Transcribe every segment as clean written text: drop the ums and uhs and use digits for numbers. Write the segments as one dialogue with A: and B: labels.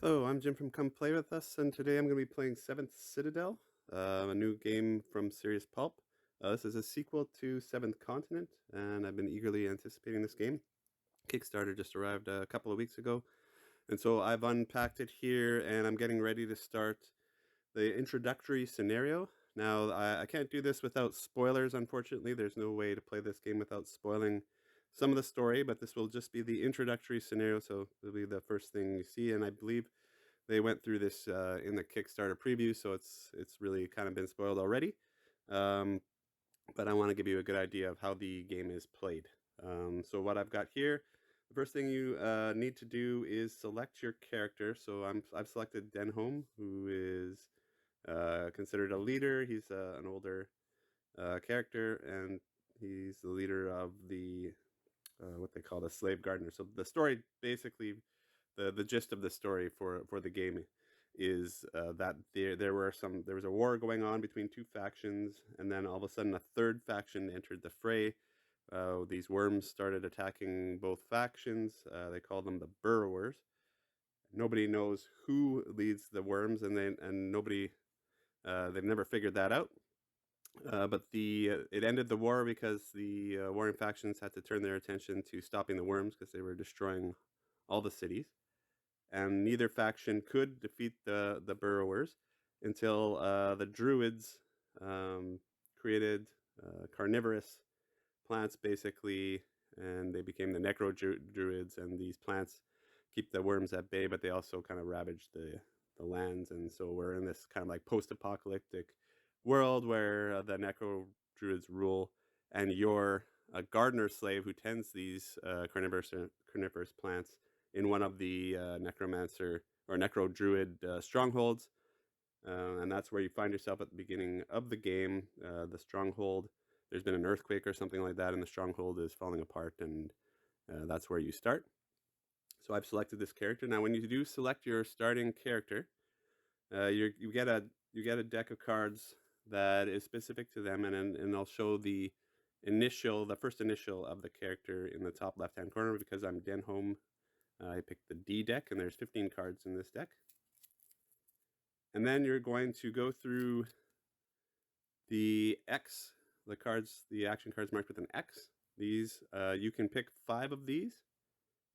A: Hello, I'm Jim from Come Play With Us, and today I'm going to be playing 7th Citadel, a new game from Serious Pulp. This is a sequel to 7th Continent, and I've been eagerly anticipating this game. Kickstarter just arrived a couple of weeks ago, and so I've unpacked it here, and I'm getting ready to start the introductory scenario. Now, I can't do this without spoilers, unfortunately. There's no way to play this game without spoiling some of the story, but this will just be the introductory scenario, so it'll be the first thing you see, and I believe they went through this in the Kickstarter preview, so it's really kind of been spoiled already. Um, but I want to give you a good idea of how the game is played. So what I've got here, the first thing you need to do is select your character. So I've selected Denholm, who is considered a leader. He's an older character, and he's the leader of the what they call the slave gardener. So the story basically, the gist of the story for the game is that there was a war going on between two factions, and then all of a sudden a third faction entered the fray. These worms started attacking both factions. They call them the burrowers. Nobody knows who leads the worms, and nobody they've never figured that out. But it ended the war because the warring factions had to turn their attention to stopping the worms because they were destroying all the cities, and neither faction could defeat the burrowers until the druids created carnivorous plants, basically, and they became the necro druids. And these plants keep the worms at bay, but they also kind of ravage the lands. And so we're in this kind of like post-apocalyptic world where the necro druids rule, and you're a gardener slave who tends these carnivorous plants in one of the necromancer or necro druid strongholds. And that's where you find yourself at the beginning of the game. The stronghold, there's been an earthquake or something like that, and the stronghold is falling apart, and that's where you start. So I've selected this character. Now, when you do select your starting character, you get a deck of cards that is specific to them, and I'll show the first initial of the character in the top left-hand corner. Because I'm Denholm, I picked the D deck, and there's 15 cards in this deck. And then you're going to go through the X, the action cards marked with an X. These, you can pick 5 of these.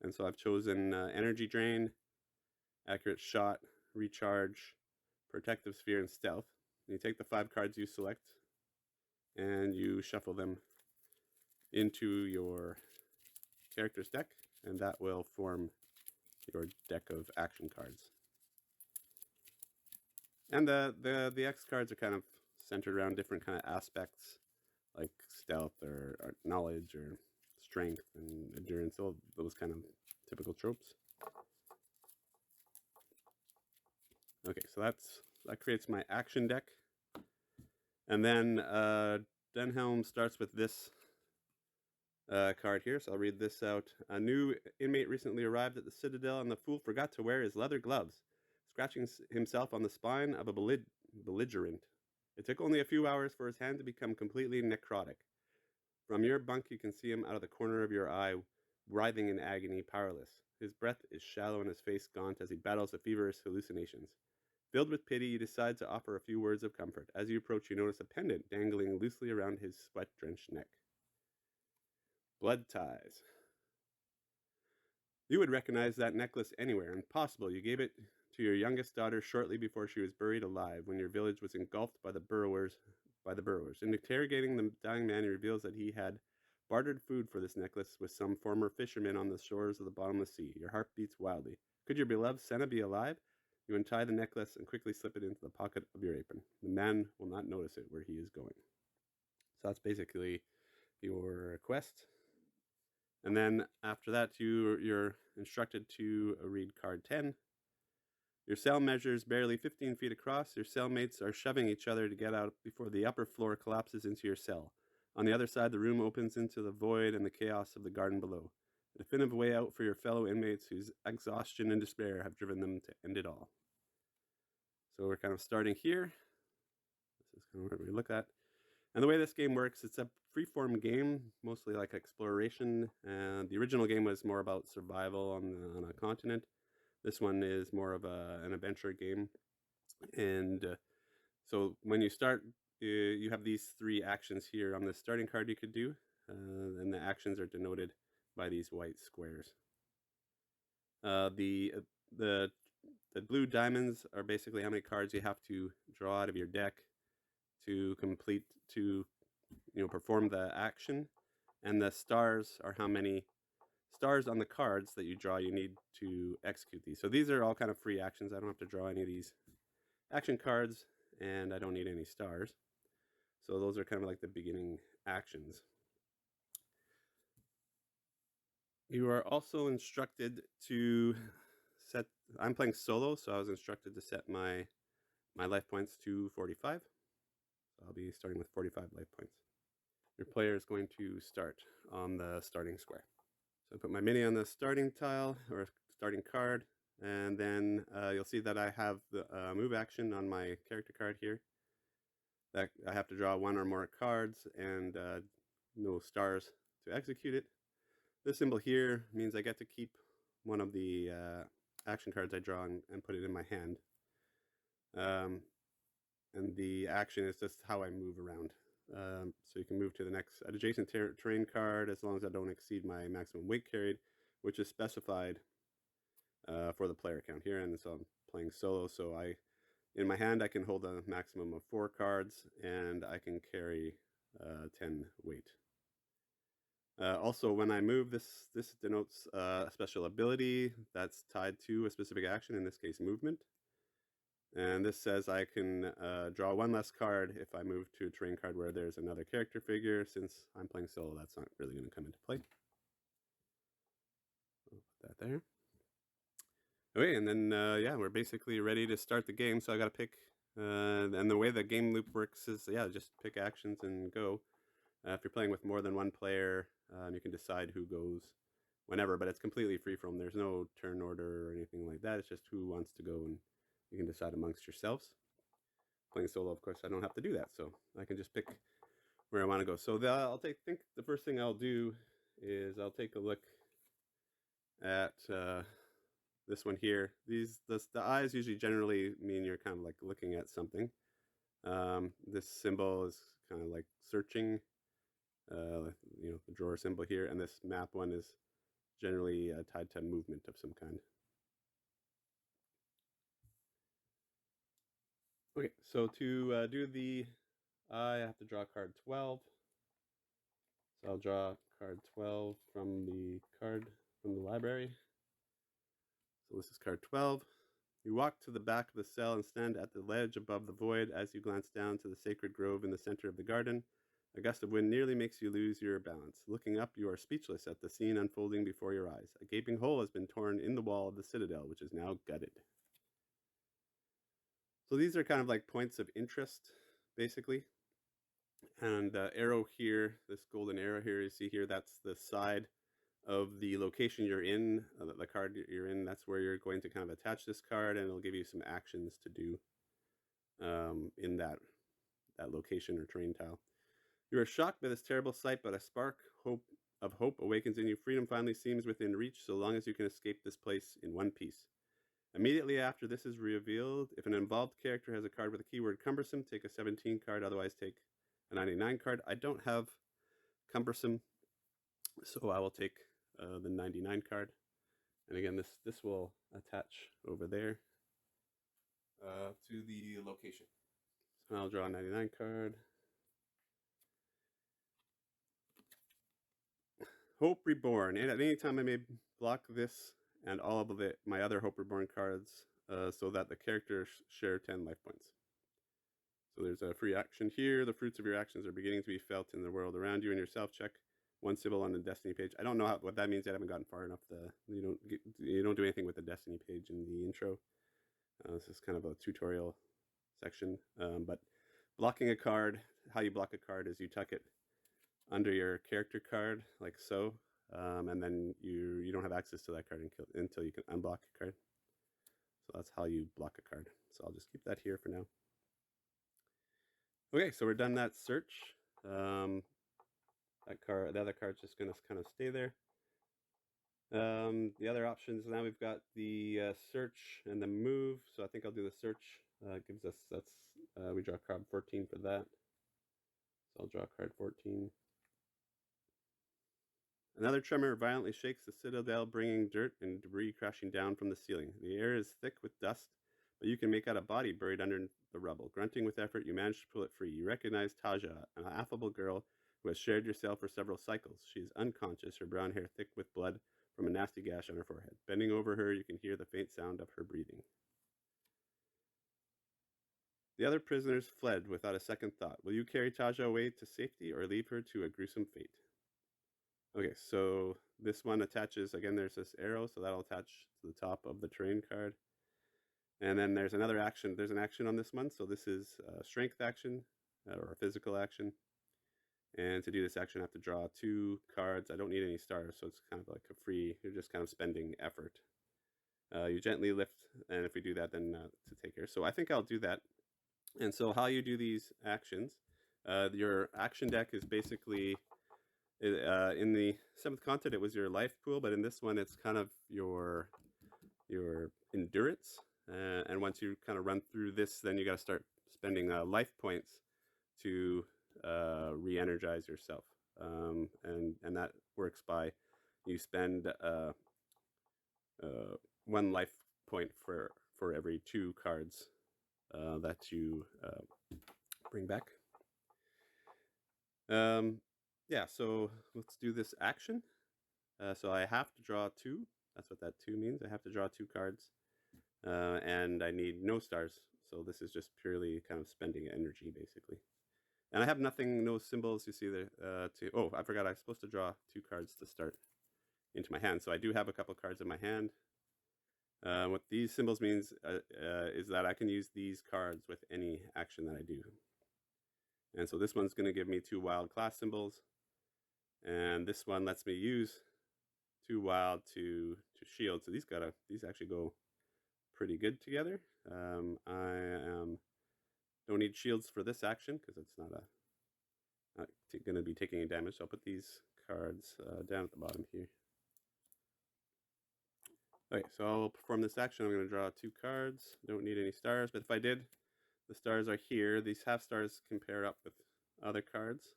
A: And so I've chosen Energy Drain, Accurate Shot, Recharge, Protective Sphere, and Stealth. And you take the 5 cards you select, and you shuffle them into your character's deck, and that will form your deck of action cards. And the X cards are kind of centered around different kind of aspects, like stealth or knowledge or strength and endurance, all those kind of typical tropes. Okay, so that creates my action deck. And then Denhelm starts with this card here, so I'll read this out. A new inmate recently arrived at the Citadel, and the fool forgot to wear his leather gloves, scratching himself on the spine of a belligerent. It took only a few hours for his hand to become completely necrotic. From your bunk, you can see him out of the corner of your eye, writhing in agony, powerless. His breath is shallow and his face gaunt as he battles the feverish hallucinations. Filled with pity, you decide to offer a few words of comfort. As you approach, you notice a pendant dangling loosely around his sweat-drenched neck. Blood ties. You would recognize that necklace anywhere. Impossible. You gave it to your youngest daughter shortly before she was buried alive, when your village was engulfed by the burrowers. In interrogating the dying man, he reveals that he had bartered food for this necklace with some former fishermen on the shores of the bottomless sea. Your heart beats wildly. Could your beloved Senna be alive? You untie the necklace and quickly slip it into the pocket of your apron. The man will not notice it where he is going. So that's basically your quest. And then after that, you're instructed to read card 10. Your cell measures barely 15 feet across. Your cellmates are shoving each other to get out before the upper floor collapses into your cell. On the other side, the room opens into the void and the chaos of the garden below. A definitive way out for your fellow inmates whose exhaustion and despair have driven them to end it all. So we're kind of starting here. This is kind of what we look at. And the way this game works, it's a freeform game, mostly like exploration. And the original game was more about survival on a continent. This one is more of an adventure game, and so when you start, you have these 3 actions here on the starting card you could do, and the actions are denoted by these white squares. The blue diamonds are basically how many cards you have to draw out of your deck to perform the action, and the stars are how many stars on the cards that you draw you need to execute these. So these are all kind of free actions. I don't have to draw any of these action cards, and I don't need any stars. So those are kind of like the beginning actions. You are also instructed to set, I'm playing solo, so I was instructed to set my life points to 45. So I'll be starting with 45 life points. Your player is going to start on the starting square. So I put my mini on the starting tile or starting card, and then you'll see that I have the move action on my character card here. That I have to draw 1 or more cards and no stars to execute it. This symbol here means I get to keep one of the action cards I draw and put it in my hand. And the action is just how I move around. So you can move to the next adjacent terrain card as long as I don't exceed my maximum weight carried, which is specified for the player count here. And so I'm playing solo, so in my hand I can hold a maximum of 4 cards, and I can carry 10 weight. Also, when I move, this denotes a special ability that's tied to a specific action, in this case movement. And this says I can draw 1 less card if I move to a terrain card where there's another character figure. Since I'm playing solo, that's not really going to come into play. I'll put that there. Okay, and then yeah, we're basically ready to start the game. So I got to pick, and the way the game loop works is, yeah, just pick actions and go. If you're playing with more than 1 player, you can decide who goes whenever, but it's completely free from. There's no turn order or anything like that. It's just who wants to go, and you can decide amongst yourselves. Playing solo, of course, I don't have to do that, so I can just pick where I want to go. So think the first thing I'll do is I'll take a look at this one here. The eyes usually generally mean you're kind of like looking at something. This symbol is kind of like searching, the drawer symbol here, and this map one is generally tied to movement of some kind. Okay, so to do the I have to draw card 12. So I'll draw card 12 from the library. So this is card 12. You walk to the back of the cell and stand at the ledge above the void. As you glance down to the sacred grove in the center of the garden, a gust of wind nearly makes you lose your balance. Looking up, you are speechless at the scene unfolding before your eyes. A gaping hole has been torn in the wall of the Citadel, which is now gutted. So these are kind of like points of interest, basically. And the arrow here, this golden arrow here you see here, that's the side of the location you're in, the card you're in. That's where you're going to kind of attach this card, and it'll give you some actions to do in that location or terrain tile. You are shocked by this terrible sight, but a spark of hope awakens in you. Freedom finally seems within reach, so long as you can escape this place in one piece. Immediately after this is revealed, if an involved character has a card with the keyword cumbersome, take a 17 card, otherwise take a 99 card. I don't have cumbersome, so I will take the 99 card. And again, this will attach over there to the location. So I'll draw a 99 card. Hope Reborn. And at any time I may block this and all of my other Hope Reborn cards so that the characters share 10 life points. So there's a free action here. The fruits of your actions are beginning to be felt in the world around you and yourself. Check 1 symbol on the Destiny page. I don't know what that means yet. I haven't gotten far enough. You don't do anything with the Destiny page in the intro. This is kind of a tutorial section. But blocking a card, how you block a card is you tuck it under your character card, like so, and then you don't have access to that card until you can unblock a card. So that's how you block a card. So I'll just keep that here for now. Okay, so we're done that search. The other card's just going to kind of stay there. The other options, now we've got the search and the move. So I think I'll do the search. Gives us, we draw card 14 for that. So I'll draw card 14. Another tremor violently shakes the citadel, bringing dirt and debris crashing down from the ceiling. The air is thick with dust, but you can make out a body buried under the rubble. Grunting with effort, you manage to pull it free. You recognize Taja, an affable girl who has shared your cell for several cycles. She is unconscious, her brown hair thick with blood from a nasty gash on her forehead. Bending over her, you can hear the faint sound of her breathing. The other prisoners fled without a second thought. Will you carry Taja away to safety or leave her to a gruesome fate? Okay, so this one attaches, again, there's this arrow, so that'll attach to the top of the terrain card. And then there's another action. There's an action on this one, so this is a strength action or a physical action. And to do this action, I have to draw 2 cards. I don't need any stars, so it's kind of like a free, you're just kind of spending effort. You gently lift, and if we do that, then to take care. So I think I'll do that. And so how you do these actions, your action deck is basically, in the 7th continent, it was your life pool, but in this one, it's kind of your endurance. And once you kind of run through this, then you got to start spending life points to re-energize yourself. And that works by you spend 1 life point for every 2 cards that you bring back. Yeah, so let's do this action. So I have to draw 2. That's what that 2 means. I have to draw 2 cards. And I need no stars. So this is just purely kind of spending energy, basically. And I have nothing, no symbols, you see there, oh, I forgot I was supposed to draw 2 cards to start into my hand. So I do have a couple cards in my hand. What these symbols means is that I can use these cards with any action that I do. And so this one's going to give me 2 wild class symbols. And this one lets me use 2 wild to shield. So these actually go pretty good together. Don't need shields for this action because it's not going to be taking any damage. So I'll put these cards down at the bottom here. Okay, so I'll perform this action. I'm going to draw 2 cards. Don't need any stars, but if I did, the stars are here. These half stars can pair up with other cards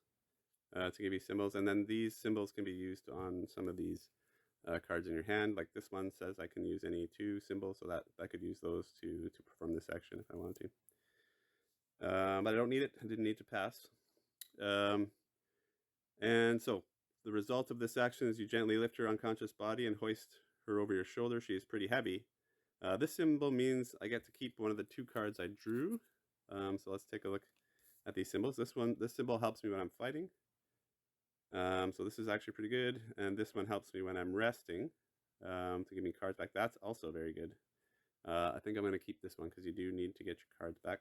A: to give you symbols, and then these symbols can be used on some of these cards in your hand. Like this one says I can use any 2 symbols, so that I could use those to perform this action if I wanted to. But I don't need it. I didn't need to pass. And so the result of this action is you gently lift her unconscious body and hoist her over your shoulder. She is pretty heavy. This symbol means I get to keep one of the 2 cards I drew. So let's take a look at these symbols. This symbol helps me when I'm fighting. So this is actually pretty good. And this one helps me when I'm resting to give me cards back. That's also very good. I think I'm going to keep this one because you do need to get your cards back.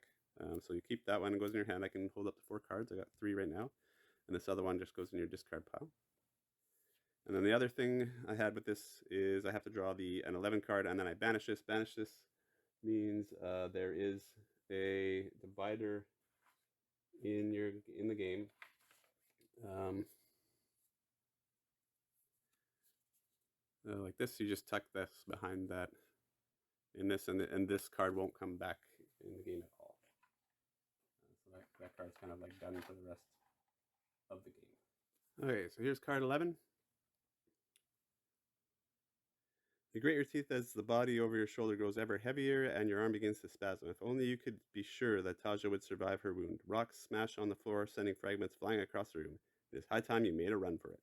A: So you keep that one, it goes in your hand. I can hold up to 4 cards. I got 3 right now. And this other one just goes in your discard pile. And then the other thing I had with this is I have to draw an 11 card, and then I banish this. Banish this means there is a divider in the game. Like this, you just tuck this behind that in this, and this card won't come back in the game at all. So that card's kind of like done for the rest of the game. Okay, so here's card 11. You grate your teeth as the body over your shoulder grows ever heavier and your arm begins to spasm. If only you could be sure that Taja would survive her wound. Rocks smash on the floor, sending fragments flying across the room. It is high time you made a run for it.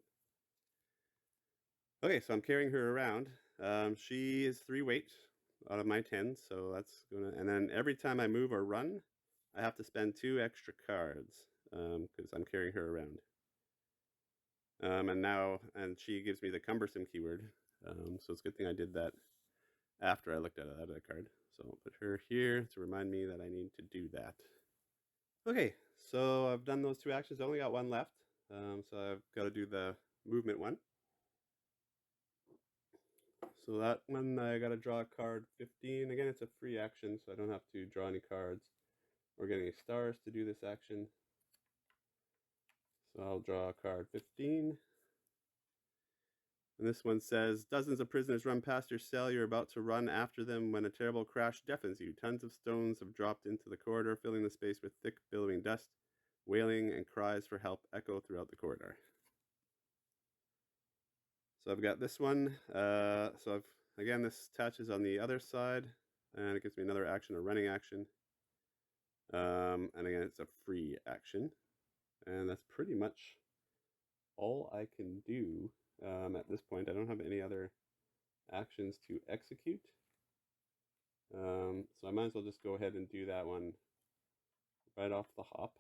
A: Okay, so I'm carrying her around. She is 3 weight out of my 10, so that's gonna. And then every time I move or run, I have to spend 2 extra cards because I'm carrying her around. And she gives me the cumbersome keyword. So it's a good thing I did that after I looked at that other card. So I'll put her here to remind me that I need to do that. Okay, so I've done those 2 actions. I only got 1 left. So I've got to do the movement one. So that one, I got to draw card 15. Again, it's a free action, so I don't have to draw any cards or get any stars to do this action. So I'll draw card 15. And this one says, dozens of prisoners run past your cell. You're about to run after them when a terrible crash deafens you. Tons of stones have dropped into the corridor, filling the space with thick, billowing dust. Wailing and cries for help echo throughout the corridor. So I've got this one. Again, this attaches on the other side, and it gives me another action, a running action. And again, it's a free action. And that's pretty much all I can do at this point. I don't have any other actions to execute. So I might as well just go ahead and do that one right off the hop.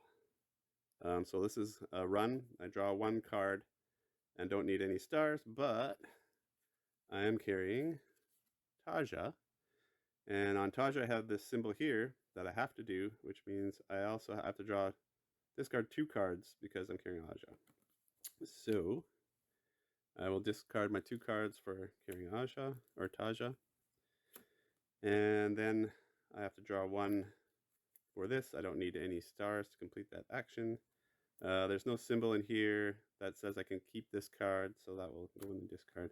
A: So this is a run. I draw one card and don't need any stars, but I am carrying Taja. And on Taja, I have this symbol here that I have to do, which means I also have to discard 2 cards because I'm carrying Aja. So I will discard my 2 cards for carrying Aja or Taja. And then I have to draw 1 for this. I don't need any stars to complete that action. There's no symbol in here that says I can keep this card, so that will go in the discard.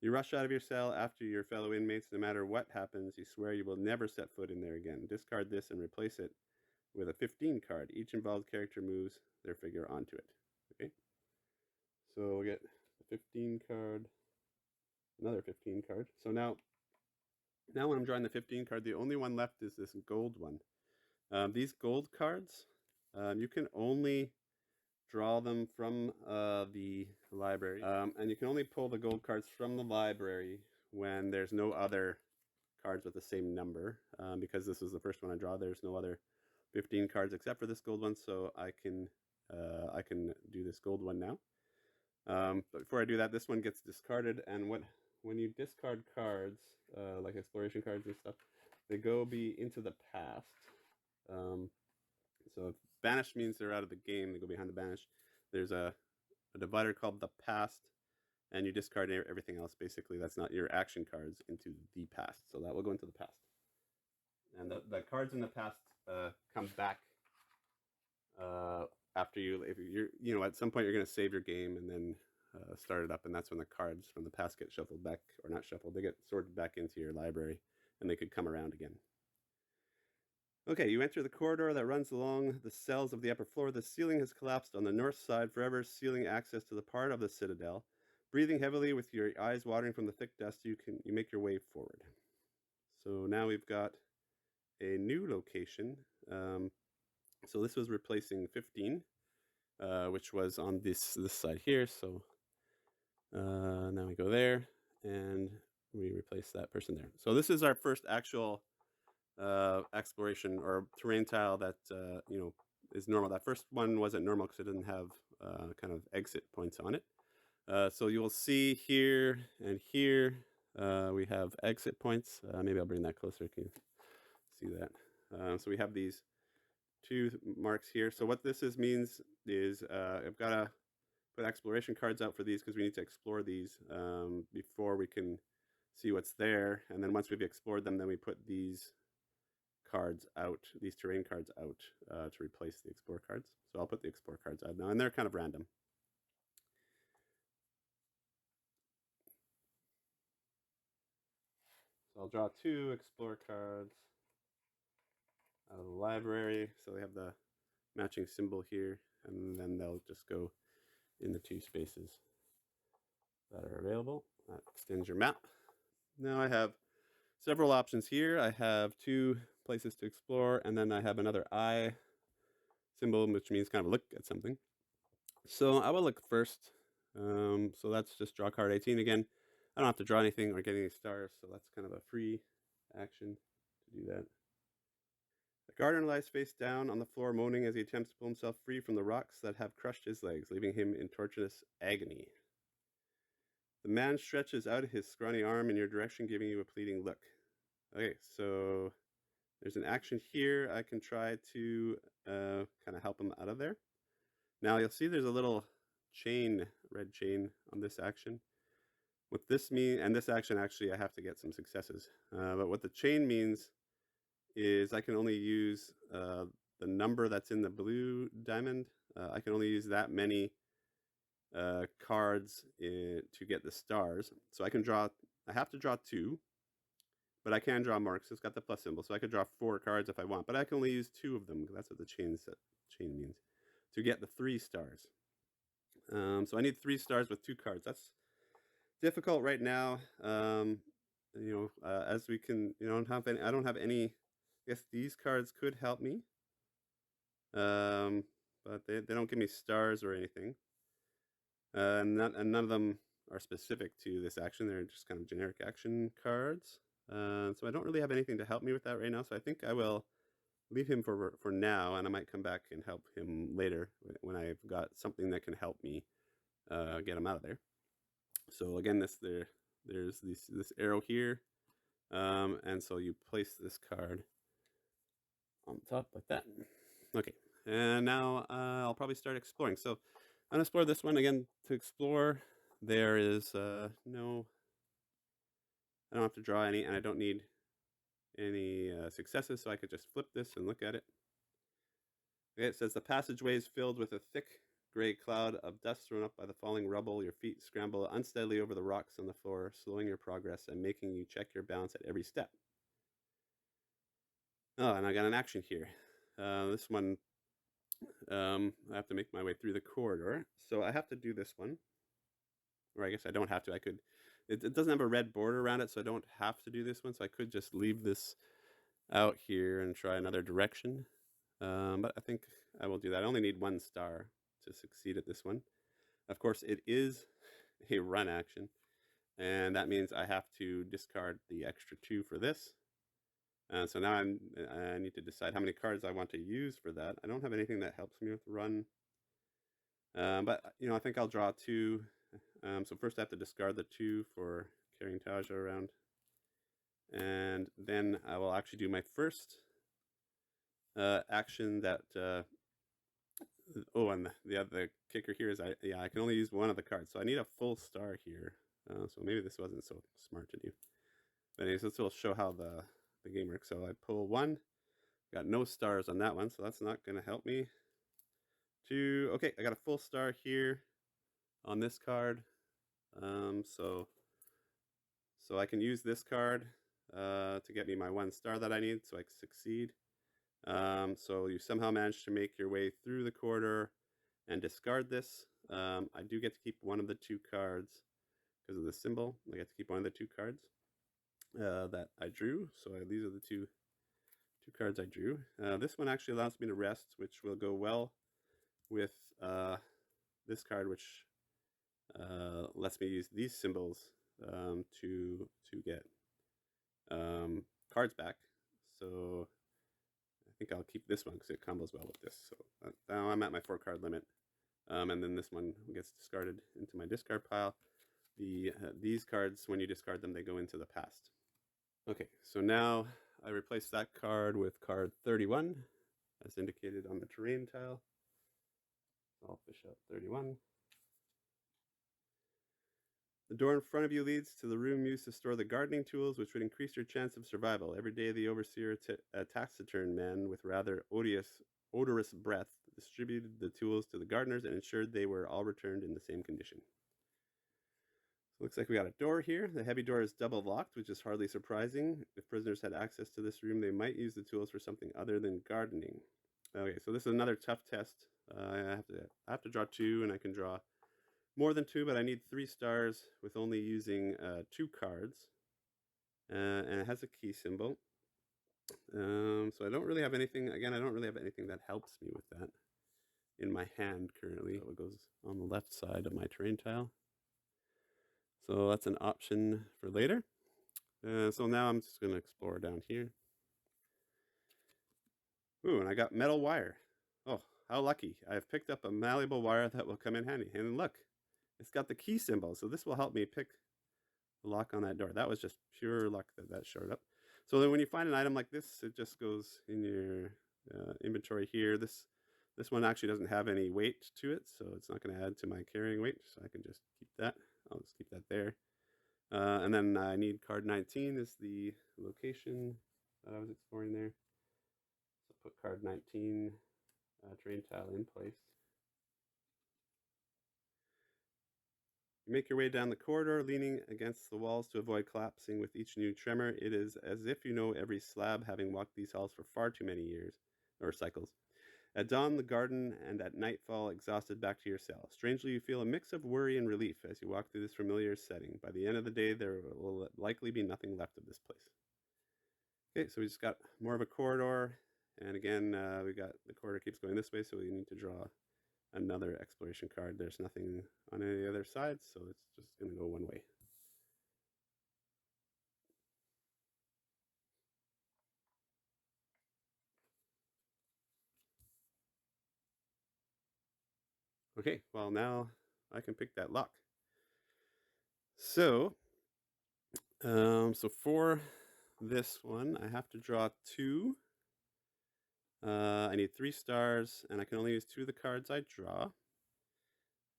A: You rush out of your cell after your fellow inmates. No matter what happens, you swear you will never set foot in there again. Discard this and replace it with a 15 card. Each involved character moves their figure onto it. Okay, so we'll get a 15 card, another 15 card. So now when I'm drawing the 15 card, the only one left is this gold one. These gold cards, you can only draw them from the library. And you can only pull the gold cards from the library when there's no other cards with the same number. Because this is the first one I draw, there's no other 15 cards except for this gold one, so I can do this gold one now. But before I do that, this one gets discarded, and when you discard cards, like exploration cards and stuff, they go into the past. So banished means they're out of the game, they go behind the banished. There's a divider called the past, and you discard everything else, basically, that's not your action cards, into the past. So that will go into the past. And the cards in the past come back after at some point you're going to save your game and then start it up, and that's when the cards from the past get shuffled back, or not shuffled, they get sorted back into your library, and they could come around again. Okay, you enter the corridor that runs along the cells of the upper floor. The ceiling has collapsed on the north side, forever sealing access to the part of the Citadel. Breathing heavily with your eyes watering from the thick dust, you make your way forward. So now we've got a new location. So this was replacing 15, which was on this side here. So now we go there, and we replace that person there. So this is our first actual exploration or terrain tile that is normal. That first one wasn't normal because it didn't have kind of exit points on it. So you will see here and here we have exit points. Maybe I'll bring that closer. You can see that. So we have these 2 marks here. So what this means is I've got to put exploration cards out for these because we need to explore these before we can see what's there. And then once we've explored them, then we put these cards out, these terrain cards out to replace the explore cards. So I'll put the explore cards out now, and they're kind of random. So I'll draw 2 explore cards out of the library, so they have the matching symbol here, and then they'll just go in the 2 spaces that are available. That extends your map. Now I have several options here. I have 2 places to explore, and then I have another eye symbol, which means kind of look at something. So I will look first. So that's just draw card 18 again. I don't have to draw anything or get any stars, so that's kind of a free action to do that. The gardener lies face down on the floor, moaning as he attempts to pull himself free from the rocks that have crushed his legs, leaving him in torturous agony. The man stretches out his scrawny arm in your direction, giving you a pleading look. Okay, so there's an action here. I can try to kind of help him out of there. Now you'll see there's a little chain, red chain on this action. What this means, and this action actually I have to get some successes, but what the chain means is I can only use the number that's in the blue diamond. I can only use that many cards to get the stars. So I can draw. I have to draw 2, but I can draw more because it's got the plus symbol. So I could draw 4 cards if I want, but I can only use 2 of them because that's what the chain means, to get the 3 stars. So I need 3 stars with 2 cards. That's difficult right now. As we can, I don't have any. I guess these cards could help me, but they don't give me stars or anything, and none of them are specific to this action. They're just kind of generic action cards. So I don't really have anything to help me with that right now. So I think I will leave him for now, and I might come back and help him later when I've got something that can help me get him out of there. So again, there's this arrow here, and so you place this card on top like that. Okay, and now I'll probably start exploring. So I'm gonna explore this one again. To explore, there is no. I don't have to draw any, and I don't need any successes, so I could just flip this and look at it. Okay, it says the passageway is filled with a thick gray cloud of dust thrown up by the falling rubble. Your feet scramble unsteadily over the rocks on the floor, slowing your progress and making you check your balance at every step. Oh, and I got an action here. This one, I have to make my way through the corridor. So I have to do this one. Or I guess I don't have to. I could. It doesn't have a red border around it, so I don't have to do this one. So I could just leave this out here and try another direction. But I think I will do that. I only need 1 star to succeed at this one. Of course, it is a run action, and that means I have to discard the extra 2 for this. So now I need to decide how many cards I want to use for that. I don't have anything that helps me with run, but I think I'll draw 2. So first I have to discard the 2 for carrying Taja around, and then I will actually do my first action that. Oh, and the kicker here is I can only use 1 of the cards, so I need a full star here. So maybe this wasn't so smart to do. But anyways, this will show how the game works. So I pull 1, got no stars on that one, so that's not going to help me. 2, okay, I got a full star here on this card. So I can use this card to get me my 1 star that I need, so I can succeed. So you somehow managed to make your way through the corridor and discard this. I do get to keep 1 of the 2 cards because of the symbol. I get to keep 1 of the 2 cards that I drew. So these are the two cards I drew. This one actually allows me to rest, which will go well with this card, which lets me use these symbols to get cards back. So I think I'll keep this one because it combos well with this. So now I'm at my 4 card limit. And then this one gets discarded into my discard pile. These cards, when you discard them, they go into the past. Okay, so now I replace that card with card 31, as indicated on the terrain tile. I'll fish out 31. The door in front of you leads to the room used to store the gardening tools, which would increase your chance of survival. Every day, the overseer taciturn man with rather odorous breath distributed the tools to the gardeners and ensured they were all returned in the same condition. So looks like we got a door here. The heavy door is double locked, which is hardly surprising. If prisoners had access to this room, they might use the tools for something other than gardening. Okay, so this is another tough test. I have to draw 2, and I can draw more than 2, but I need 3 stars with only using 2 cards. And it has a key symbol. So I don't really have anything, again, I don't really have anything that helps me with that in my hand currently. So it goes on the left side of my terrain tile. So that's an option for later. So now I'm just going to explore down here. Ooh, and I got metal wire. Oh, how lucky. I've picked up a malleable wire that will come in handy. And look, it's got the key symbol. So this will help me pick the lock on that door. That was just pure luck that showed up. So then when you find an item like this, it just goes in your inventory here. This one actually doesn't have any weight to it, so it's not going to add to my carrying weight. So I can just keep that. I'll just keep that there. And then I need card 19 is the location that I was exploring there. So put card 19 terrain tile in place. You make your way down the corridor, leaning against the walls to avoid collapsing with each new tremor. It is as if you know every slab, having walked these halls for far too many years, or cycles. At dawn, the garden, and at nightfall, exhausted back to your cell. Strangely, you feel a mix of worry and relief as you walk through this familiar setting. By the end of the day, there will likely be nothing left of this place. Okay, so we just got more of a corridor, and again, we got the corridor keeps going this way, so we need to draw another exploration card. There's nothing on any of the other sides, so it's just going to go one way. Okay, well now I can pick that lock. So, so for this one, I have to draw 2. I need 3 stars, and I can only use 2 of the cards I draw.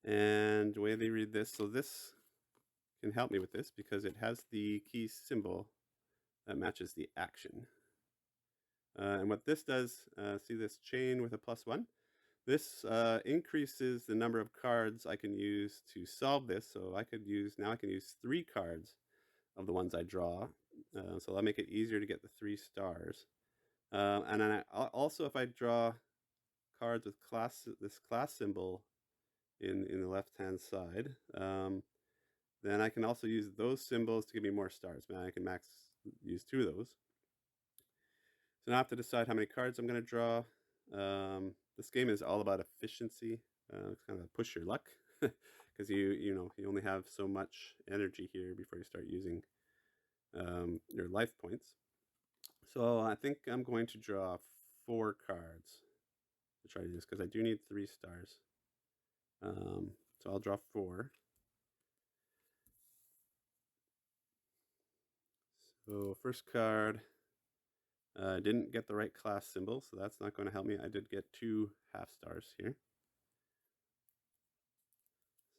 A: And the way they read this, so this can help me with this because it has the key symbol that matches the action. And what this does, see this chain with a +1? This increases the number of cards I can use to solve this. So I can use 3 cards of the ones I draw. So that'll make it easier to get the 3 stars. And then also, if I draw cards with this class symbol in the left-hand side, then I can also use those symbols to give me more stars. Man, I can use 2 of those. So now I have to decide how many cards I'm going to draw. This game is all about efficiency. It's kind of push your luck because you only have so much energy here before you start using your life points. So I think I'm going to draw 4 cards to try to do this because I do need 3 stars. So I'll draw 4. So first card, I didn't get the right class symbol, so that's not going to help me. I did get 2 half stars here.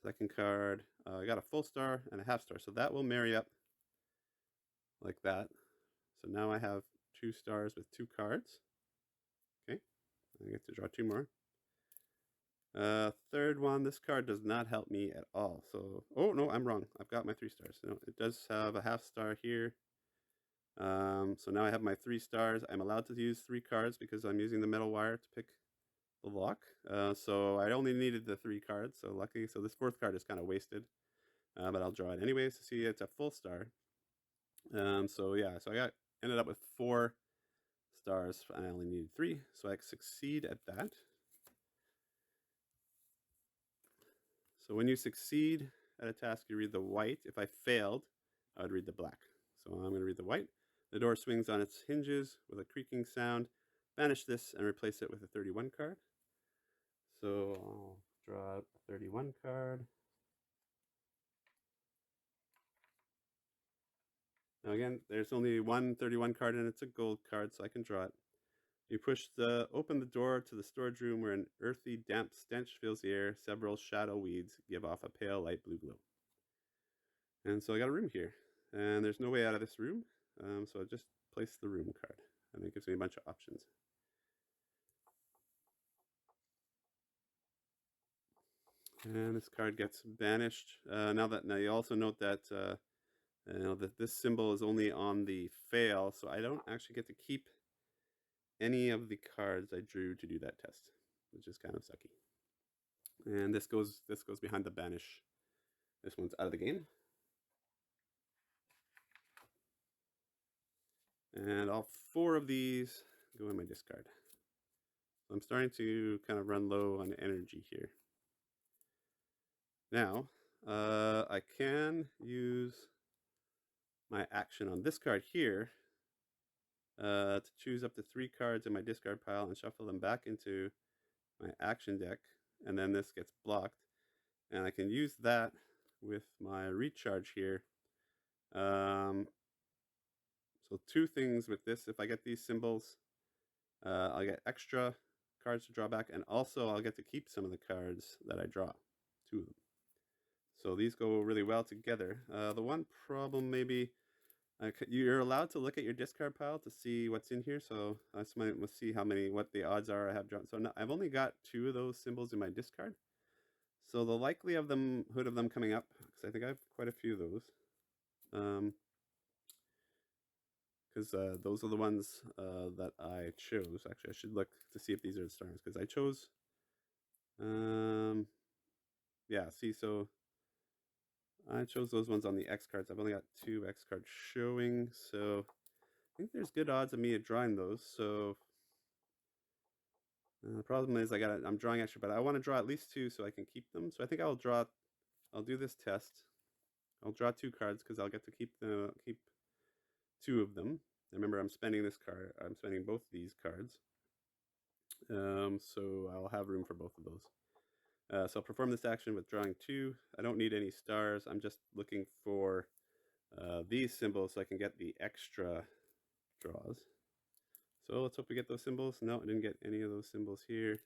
A: Second card, I got a full star and a half star, so that will marry up like that. So now I have 2 stars with 2 cards. Okay, I get to draw 2 more. Third one, this card does not help me at all. So, oh no, I'm wrong. I've got my 3 stars. No, it does have a half star here. So now I have my 3 stars. I'm allowed to use 3 cards because I'm using the metal wire to pick the lock. So I only needed the 3 cards. So lucky. So this 4th card is kind of wasted, but I'll draw it anyways to see it's a full star. So yeah, so I ended up with 4 stars. I only needed 3, so I succeed at that. So when you succeed at a task, you read the white. If I failed, I would read the black. So I'm going to read the white. The door swings on its hinges with a creaking sound. Banish this and replace it with a 31 card. So I'll draw a 31 card. Now again, there's only one 31 card and it's a gold card, so I can draw it. You open the door to the storage room where an earthy, damp stench fills the air. Several shadow weeds give off a pale light blue glow. And so I got a room here, and there's no way out of this room. So I just place the room card, and it gives me a bunch of options. And this card gets banished. Now you also note that that this symbol is only on the fail, so I don't actually get to keep any of the cards I drew to do that test, which is kind of sucky. And this goes behind the banish. This one's out of the game. And all 4 of these go in my discard. So I'm starting to kind of run low on energy here. Now, I can use my action on this card here to choose up to 3 cards in my discard pile and shuffle them back into my action deck. And then this gets blocked. And I can use that with my recharge here. So 2 things with this. If I get these symbols, I'll get extra cards to draw back. And also I'll get to keep some of the cards that I draw. 2 of them. So these go really well together. The one problem maybe, you're allowed to look at your discard pile to see what's in here. So let's see what the odds are I have drawn. So now I've only got 2 of those symbols in my discard. So the likelihood of them coming up, because I think I have quite a few of those. Because those are the ones that I chose. Actually, I should look to see if these are the stars, because I chose. Yeah, see, so I chose those ones on the X cards. I've only got 2 X cards showing, so I think there's good odds of me drawing those. So the problem is I'm drawing extra, but I want to draw at least 2 so I can keep them. So I think I'll do this test. I'll draw 2 cards because I'll get to keep 2 of them. Remember, I'm spending both of these cards. So I'll have room for both of those. So I'll perform this action with drawing 2. I don't need any stars. I'm just looking for these symbols so I can get the extra draws. So let's hope we get those symbols. No, I didn't get any of those symbols here.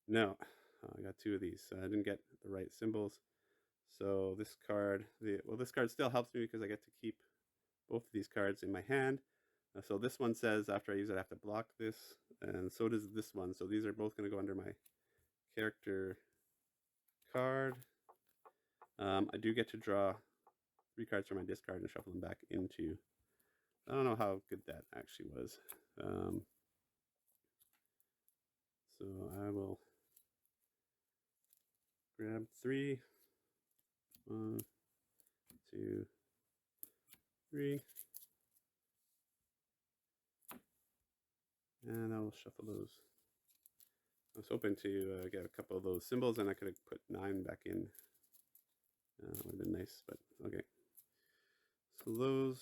A: No, I got 2 of these. So I didn't get the right symbols. So this card, this card still helps me because I get to keep both of these cards in my hand. So this one says after I use it, I have to block this, and so does this one. So these are both going to go under my character card. I do get to draw 3 cards from my discard and shuffle them back into. I don't know how good that actually was. So I will grab 3. 1, 2, 3. And I will shuffle those. I was hoping to get a couple of those symbols, and I could have put 9 back in. Would have been nice, but okay. So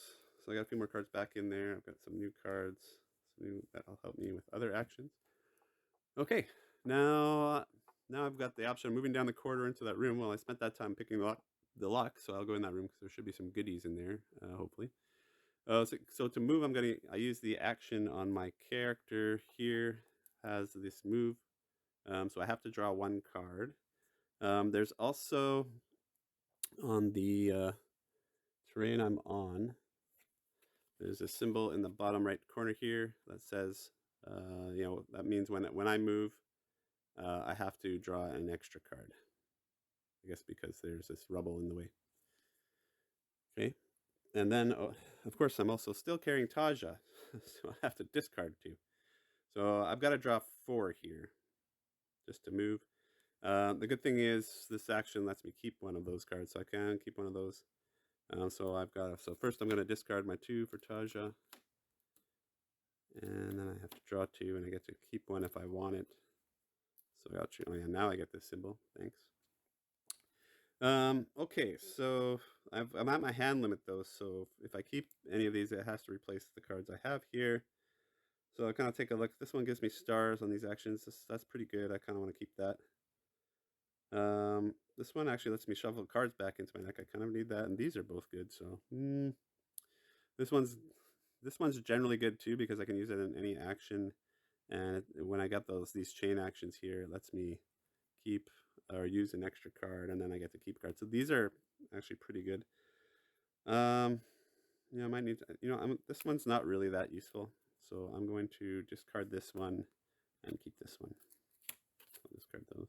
A: I got a few more cards back in there. I've got some new cards, that'll help me with other actions. Okay, now I've got the option of moving down the corridor into that room. Well, I spent that time picking the lock, so I'll go in that room because there should be some goodies in there, hopefully. So to move, I use the action on my character here, has this move. So I have to draw 1 card. There's also on the terrain I'm on, there's a symbol in the bottom right corner here that says, that means when I move, I have to draw an extra card. I guess because there's this rubble in the way. Okay, and then of course I'm also still carrying Taja, so I have to discard 2. So I've got to draw 4 here just to move. The good thing is this action lets me keep one of those cards, so I can keep one of those. So first I'm going to discard my 2 for Taja, and then I have to draw 2, and I get to keep 1 if I want it. So now I get this symbol. Thanks. Okay, so I'm at my hand limit though, so if I keep any of these, it has to replace the cards I have here. So I'll kind of take a look. This one gives me stars on these actions. That's pretty good. I kind of want to keep that. This one actually lets me shuffle cards back into my deck. I kind of need that, and these are both good. So this one's generally good too because I can use it in any action. And when I got these chain actions here, it lets me keep or use an extra card, and then I get to keep cards. So these are actually pretty good. I might need to, this one's not really that useful, so I'm going to discard this one and keep this one. I'll discard those.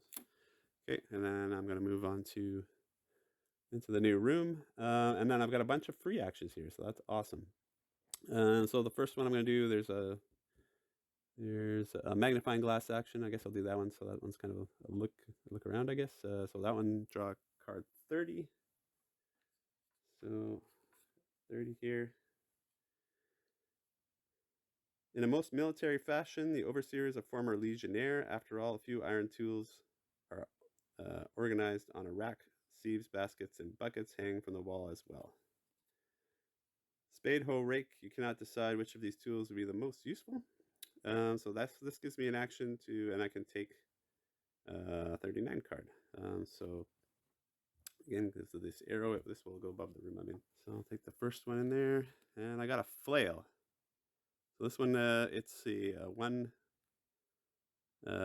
A: Okay, and then I'm going to move on into the new room, and then I've got a bunch of free actions here, so that's awesome. So the first one I'm going to do, there's a magnifying glass action. I guess I'll do that one. So that one's kind of a look around, I guess. So that one, draw card 30. So 30 here. In a most military fashion, the overseer is a former legionnaire. After all, a few iron tools are organized on a rack. Sieves, baskets, and buckets hang from the wall as well. Spade, hoe, rake. You cannot decide which of these tools would be the most useful. So this gives me an action and I can take 39 card. So again, because of this arrow, this will go above the room I'm in. So I'll take the first one in there, and I got a flail. So this one, it's a 1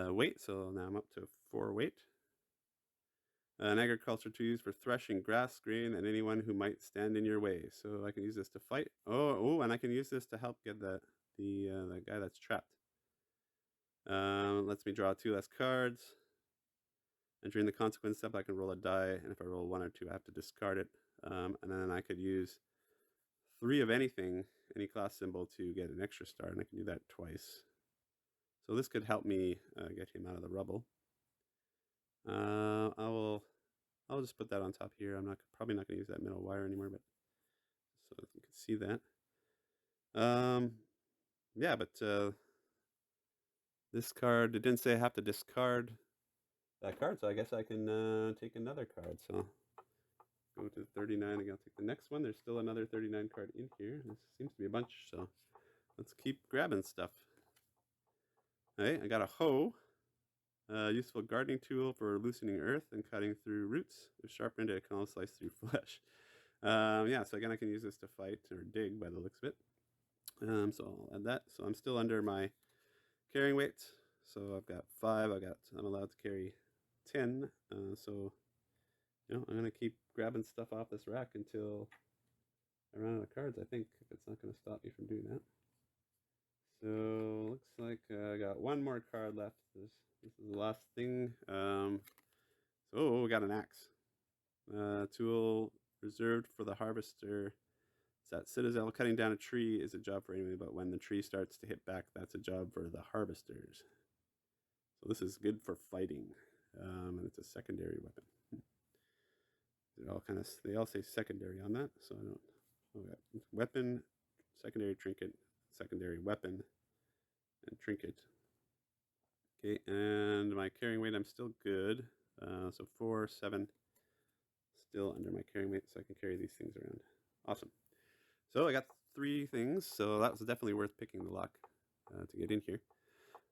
A: weight, so now I'm up to 4 weight. An agriculture tool used for threshing grass, grain, and anyone who might stand in your way. So I can use this to fight. And I can use this to help get the guy that's trapped. Lets me draw 2 less cards. Entering the consequence step, I can roll a die, and if I roll 1 or 2, I have to discard it. And then I could use 3 of anything, any class symbol, to get an extra star, and I can do that twice. So this could help me get him out of the rubble. I'll just put that on top here. I'm probably not going to use that middle wire anymore, but so you can see that. Yeah, but this card, it didn't say I have to discard that card, so I guess I can take another card. So go to 39 and I'll take the next one. There's still another 39 card in here. This seems to be a bunch, so let's keep grabbing stuff. All right, I got a hoe. Useful gardening tool for loosening earth and cutting through roots. If sharpened, it can also slice through flesh. Yeah, so again, I can use this to fight or dig by the looks of it. So I'll add that. So I'm still under my carrying weight. So I've got 5. I'm allowed to carry 10. So I'm gonna keep grabbing stuff off this rack until I run out of cards. I think if it's not gonna stop me from doing that. So looks like I got 1 more card left. This is the last thing. So we got an axe. Tool reserved for the harvester. It's at Citadel. Cutting down a tree is a job for anybody, but when the tree starts to hit back, that's a job for the harvesters. So this is good for fighting, and it's a secondary weapon. They all say secondary on that, so I don't. Okay. Weapon, secondary trinket, secondary weapon, and trinket. Okay, and my carrying weight, I'm still good. So 4, 7, still under my carrying weight, so I can carry these things around. Awesome. So I got 3 things, so that was definitely worth picking the lock to get in here.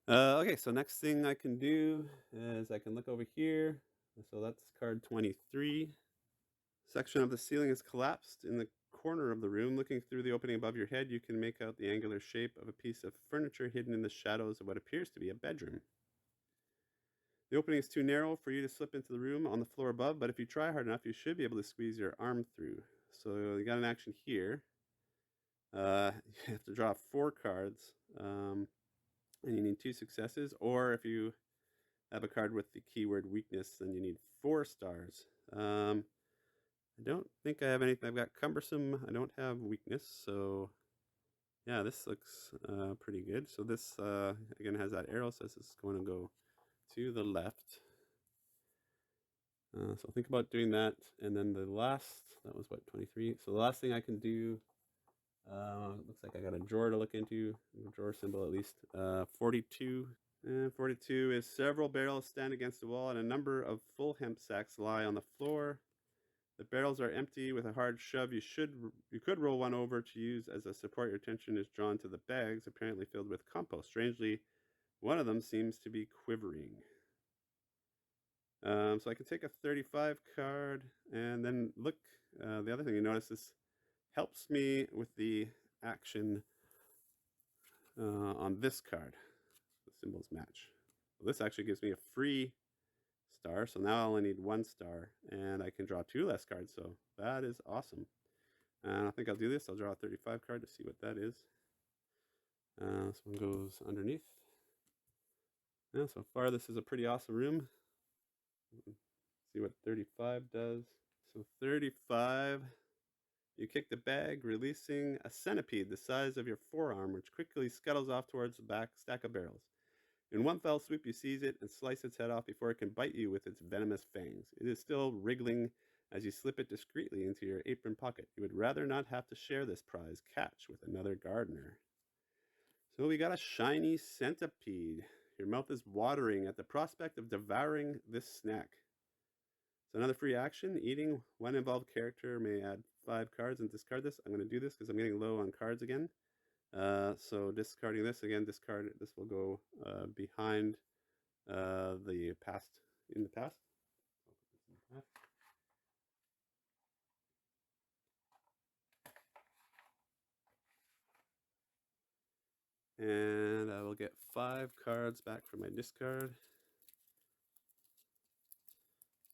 A: Okay, so next thing I can do is I can look over here. So that's card 23. Section of the ceiling is collapsed. In the corner of the room, looking through the opening above your head, you can make out the angular shape of a piece of furniture hidden in the shadows of what appears to be a bedroom. The opening is too narrow for you to slip into the room on the floor above, but if you try hard enough, you should be able to squeeze your arm through. So you got an action here. You have to draw 4 cards, and you need 2 successes, or if you have a card with the keyword weakness, then you need 4 stars. I don't think I have anything. I've got cumbersome. I don't have weakness, so yeah, this looks pretty good. So this again has that arrow, so this is going to go to the left. So think about doing that, and then the last, that was what, 23. So the last thing I can do, looks like I got a drawer to look into, a drawer symbol at least. 42. 42 is several barrels stand against the wall, and a number of full hemp sacks lie on the floor. The barrels are empty. With a hard shove, you could roll one over to use as a support. Your attention is drawn to the bags, apparently filled with compost. Strangely, one of them seems to be quivering. So I can take a 35 card, and then look, the other thing you notice, this helps me with the action on this card. The symbols match. Well, this actually gives me a free star, so now I only need 1 star, and I can draw 2 less cards, so that is awesome. And I think I'll do this. I'll draw a 35 card to see what that is. This one goes underneath. Yeah, so far this is a pretty awesome room. See what 35 does. So 35, you kick the bag, releasing a centipede the size of your forearm, which quickly scuttles off towards the back stack of barrels. In one fell swoop, you seize it and slice its head off before it can bite you with its venomous fangs. It is still wriggling as you slip it discreetly into your apron pocket. You would rather not have to share this prize catch with another gardener. So we got a shiny centipede. Your mouth is watering at the prospect of devouring this snack. So another free action, eating. One involved character may add 5 cards and discard this. I'm going to do this because I'm getting low on cards again. So discarding this, again, discard, this will go behind the past, in the past. And I will get 5 cards back from my discard.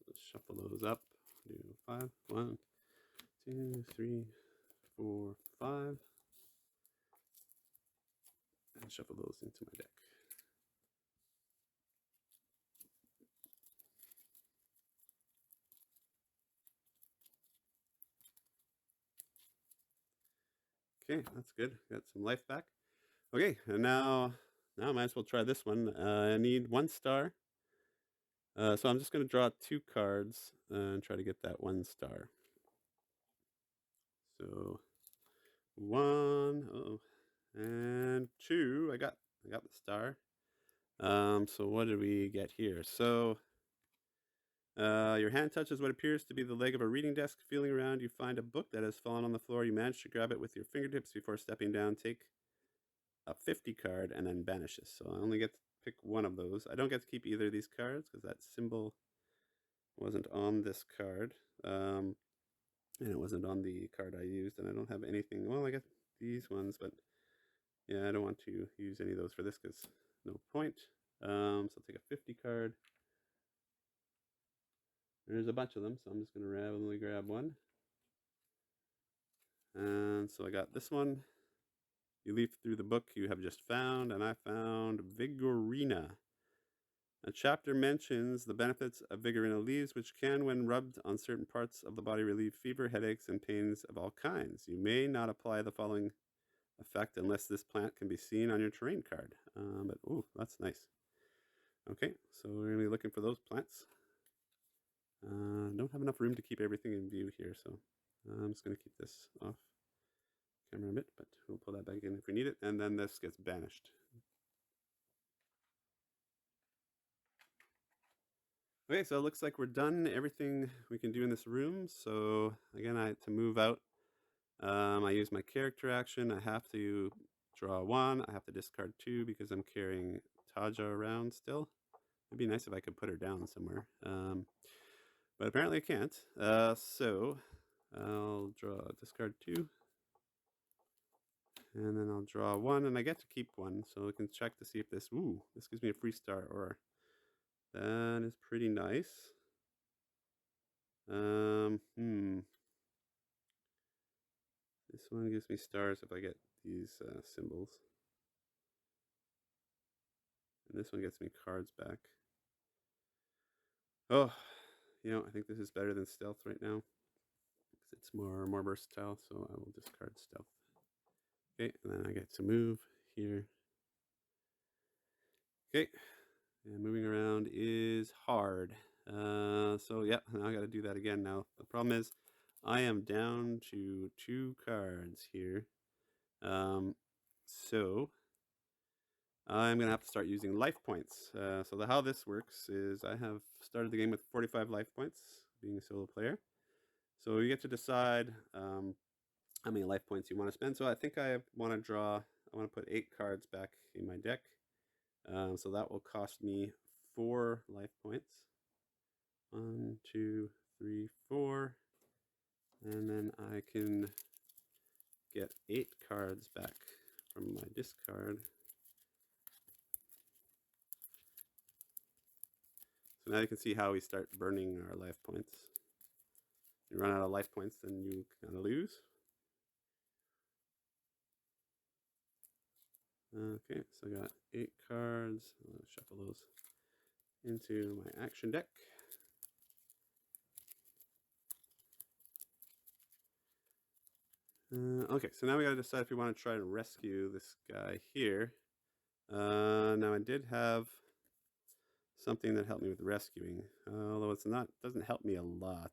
A: Let's shuffle those up. Do 5. 1, 2, 3, 4, 5. And shuffle those into my deck. Okay, that's good. Got some life back. Okay, and now I might as well try this one. I need 1 star. So I'm just gonna draw 2 cards and try to get that 1 star. So 1, oh, and 2. I got the star. So what did we get here? So your hand touches what appears to be the leg of a reading desk. Feeling around, you find a book that has fallen on the floor. You manage to grab it with your fingertips before stepping down. Take a 50 card and then banish this. So I only get to pick one of those. I don't get to keep either of these cards because that symbol wasn't on this card. And it wasn't on the card I used, and I don't have anything. Well, I got these ones, but yeah, I don't want to use any of those for this because no point. So I'll take a 50 card. There's a bunch of them, so I'm just going to randomly grab one. And so I got this one. You leaf through the book you have just found, and I found Vigorina. A chapter mentions the benefits of Vigorina leaves, which can, when rubbed on certain parts of the body, relieve fever, headaches, and pains of all kinds. You may not apply the following effect unless this plant can be seen on your terrain card. But, ooh, that's nice. Okay, so we're going to be looking for those plants. Don't have enough room to keep everything in view here, so I'm just going to keep this off camera a bit, but we'll pull that back in if we need it, and then this gets banished. Okay, so it looks like we're done everything we can do in this room. So again, to move out, I use my character action. I have to draw 1. I have to discard 2 because I'm carrying Taja around still. It'd be nice if I could put her down somewhere, but apparently I can't. So I'll discard 2, and then I'll draw 1, and I get to keep 1. So we can check to see if this gives me a free star, or that is pretty nice. This one gives me stars if I get these symbols. And this one gets me cards back. Oh, I think this is better than stealth right now, because it's more versatile, so I will discard stealth. Okay, and then I get to move here. Okay, and moving around is hard. So yeah, now I got to do that again now. The problem is I am down to 2 cards here. So I'm going to have to start using life points. So how this works is I have started the game with 45 life points, being a solo player. So you get to decide how many life points you want to spend. So I think I want to put 8 cards back in my deck. So that will cost me 4 life points. 1, 2, 3, 4. And then I can get 8 cards back from my discard. So now you can see how we start burning our life points. You run out of life points, then you kind of lose. Okay, so I got 8 cards. I'm going to shuffle those into my action deck. Okay, so now we got to decide if we want to try to rescue this guy here. Now I did have something that helped me with rescuing, although doesn't help me a lot.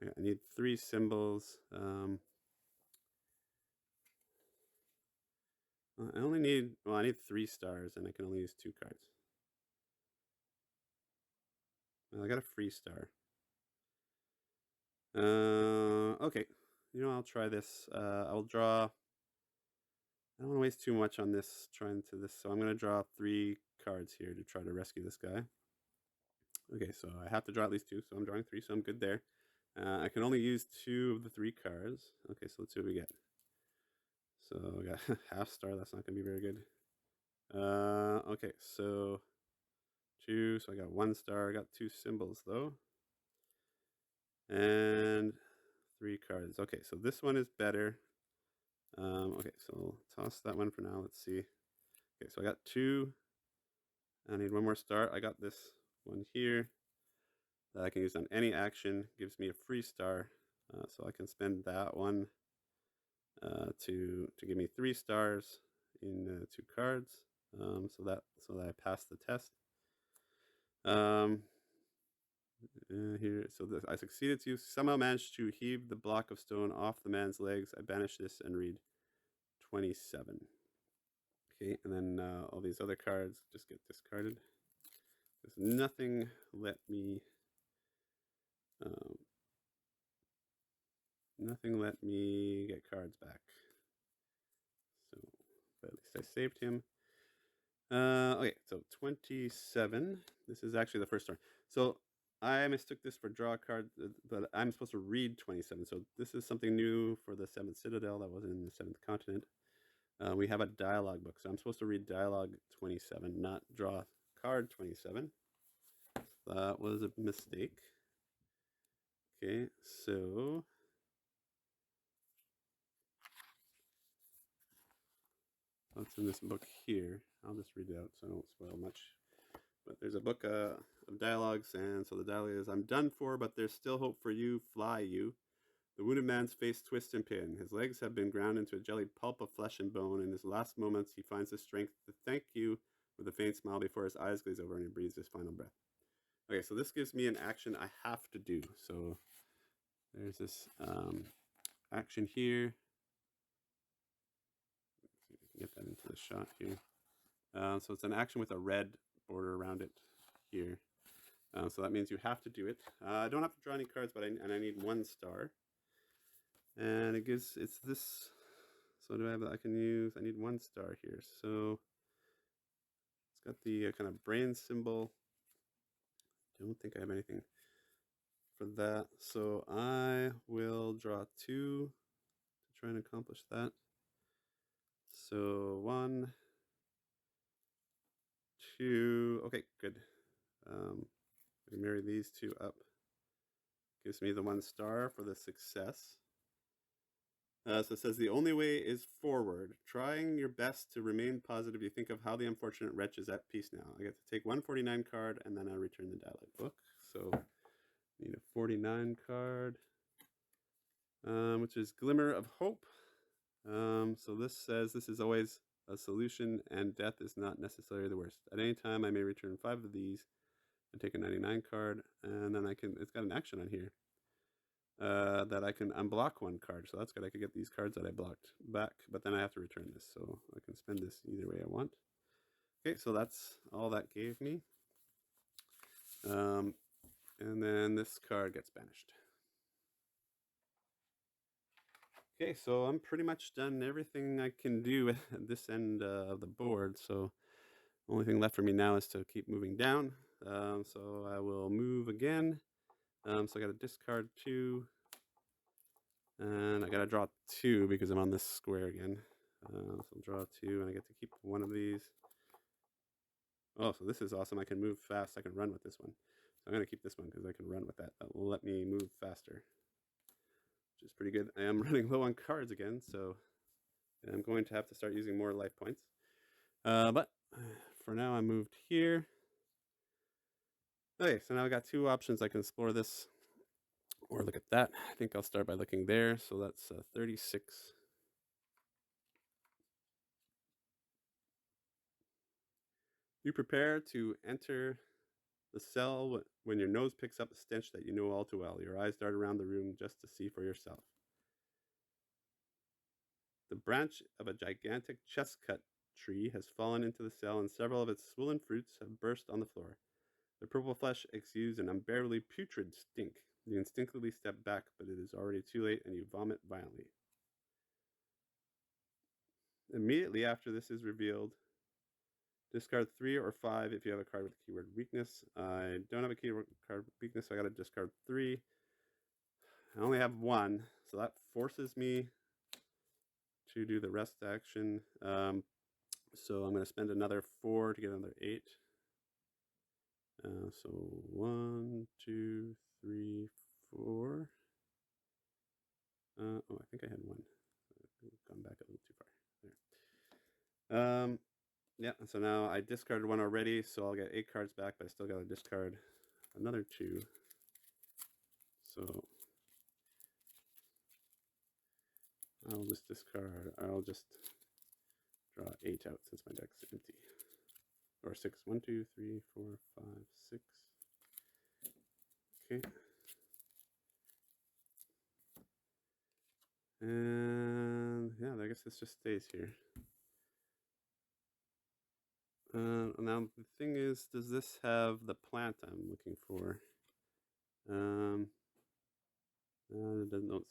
A: I need 3 symbols. I need 3 stars, and I can only use 2 cards. Well, I got a free star. Okay. I'll try this. I'll draw. I don't want to waste too much on this, so I'm going to draw 3 cards here to try to rescue this guy. Okay, so I have to draw at least 2, so I'm drawing 3, so I'm good there. I can only use 2 of the 3 cards. Okay, so let's see what we get. So I got half star. That's not going to be very good. Okay, so 2. So I got 1 star. I got 2 symbols though, and 3 cards. Okay, so this one is better. Okay, so I'll toss that one for now. Let's see. Okay, so I got 2. I need 1 more star. I got this one here that I can use on any action. Gives me a free star. So I can spend that one to give me 3 stars in 2 cards. So that I pass the test. Here, so this, I succeeded to somehow manage to heave the block of stone off the man's legs. I banish this and read 27. Okay, and then all these other cards just get discarded. There's nothing let me get cards back. So, but at least I saved him. Okay, so 27. This is actually the first turn. So I mistook this for draw a card, but I'm supposed to read 27. So this is something new for the 7th Citadel that wasn't in the 7th Continent. We have a dialogue book, so I'm supposed to read dialogue 27, not draw card 27. That was a mistake. Okay, so what's in this book here? I'll just read it out so I don't spoil much. But there's a book of dialogues, and so the dialogue is, I'm done for, but there's still hope for you, fly you. The wounded man's face twists and pin. His legs have been ground into a jellied pulp of flesh and bone. In his last moments, he finds the strength to thank you with a faint smile before his eyes glaze over and he breathes his final breath. Okay, so this gives me an action I have to do. So there's this action here. Let's see if I can get that into the shot here. So it's an action with a red border around it here. So that means you have to do it. I don't have to draw any cards, but I need 1 star. And it's this. So do I have that I can use? I need 1 star here. So it's got the kind of brain symbol. Don't think I have anything for that. So I will draw 2 to try and accomplish that. So 1, 2. Okay, good. I marry these 2 up. Gives me the 1 star for the success. So it says, the only way is forward, trying your best to remain positive. You think of how the unfortunate wretch is at peace now. I get to take 149 card, and then I return the dialogue book. So need a 49 card, which is Glimmer of Hope. So this says, this is always a solution, and death is not necessarily the worst. At any time, I may return 5 of these and take a 99 card, and then it's got an action on here. That I can unblock 1 card. So that's good. I could get these cards that I blocked back, but then I have to return this. So I can spend this either way I want. Okay, so that's all that gave me. And then this card gets banished. Okay, so I'm pretty much done everything I can do at this end of the board. So the only thing left for me now is to keep moving down. So I will move again. So I got to discard 2. And I gotta draw 2 because I'm on this square again. So I'll draw 2, and I get to keep 1 of these. Oh, so this is awesome. I can move fast. I can run with this one. So I'm gonna keep this one because I can run with that. That will let me move faster, which is pretty good. I am running low on cards again, so I'm going to have to start using more life points. But for now, I moved here. Okay, so now I got 2 options. I can explore this or look at that. I think I'll start by looking there. So that's 36. You prepare to enter the cell when your nose picks up a stench that you know all too well. Your eyes dart around the room just to see for yourself. The branch of a gigantic chestnut tree has fallen into the cell, and several of its swollen fruits have burst on the floor. The purple flesh exudes an unbearably putrid stink. You instinctively step back, but it is already too late, and you vomit violently. Immediately after this is revealed, discard 3 or 5 if you have a card with the keyword weakness. I don't have a keyword card weakness, so I got to discard 3. I only have 1, so that forces me to do the rest action. So I'm going to spend another 4 to get another 8. So 1, 2, 3, 4. Oh, I think I had 1. I've gone back a little too far. There. Yeah, so now I discarded 1 already, so I'll get 8 cards back, but I still got to discard another 2. So I'll just discard. I'll just draw 8 out since my deck's empty. Or 6. 1, 2, 3, 4, 5, 6. Okay. And yeah, I guess this just stays here. Now the thing is, does this have the plant I'm looking for? Don't